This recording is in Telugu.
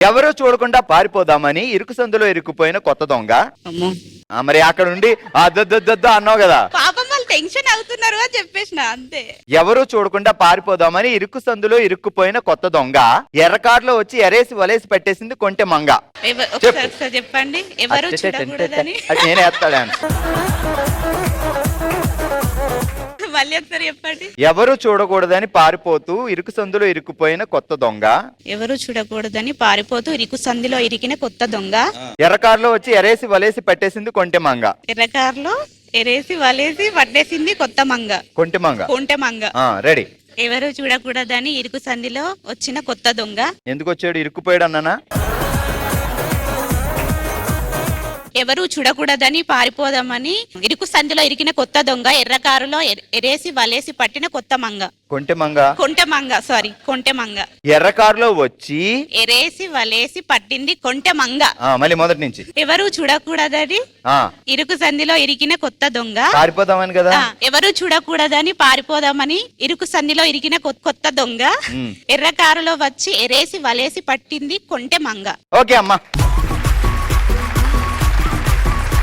ఎవరో చూడకుండా పారిపోదామని ఇరుకు సందులో ఇరుక్కుపోయిన కొత్త దొంగ. మరి అక్కడ నుండి దద్దు అన్నావు కదా. పాపం వాళ్ళు టెన్షన్ అవుతున్నారు అని చెప్పేసిన అంతే. ఎవరో చూడకుండా పారిపోదామని ఇరుకు సందులో ఇరుక్కుపోయిన కొత్త దొంగ ఎర్రకారులో వచ్చి ఎరేసి వలేసి పెట్టేసింది కొంటె మంగ. ఒకసారి చెప్పండి. ఎవరు చూడకూడదని. నేనే వేస్తాడా మళ్ళీ ఒకసారి చెప్పండి. ఎవరు చూడకూడదని పారిపోతూ ఇరుకు సందులో ఇరుక్కుపోయిన కొత్త దొంగ. ఎవరు చూడకూడదని పారిపోతూ ఇరుకు సందిలో ఇరికిన కొత్త దొంగ. ఎర్రకారులో వచ్చి ఎరేసి వలేసి పెట్టేసింది కొంటె మంగ. ఎర్రకారులో ఎరేసి వలేసి పట్టేసింది కొత్త మంగ. కొంటె మంగ. కొంటె మంగ. రెడీ. ఎవరు చూడకూడదని ఇరుకు సందిలో వచ్చిన కొత్త దొంగ. ఎందుకు వచ్చాడు? ఇరుక్కుపోయాడు అన్నానా? ఎవరు చూడకూడదని పారిపోదామని ఇరుకు సందిలో ఇరికిన కొత్త దొంగ. ఎర్రకారులో ఎరేసి వలేసి పట్టిన కొత్త మంగ. కొంటె మంగ. కొంటె మంగ. సారీ, కొంటె మంగ. ఎర్రకారులో వచ్చి ఎరేసి వలేసి పట్టింది కొంటె మంగ. మళ్ళీ మొదటి నుంచి. ఎవరు చూడకూడదని ఇరుకు సందిలో ఇరికిన కొత్త దొంగ. పారిపోదామని కదా. ఎవరు చూడకూడదని పారిపోదామని ఇరుకు సందిలో ఇరికిన కొత్త దొంగ. ఎర్రకారులో వచ్చి ఎరేసి వలేసి పట్టింది కొంటె మంగ. ఓకే అమ్మా.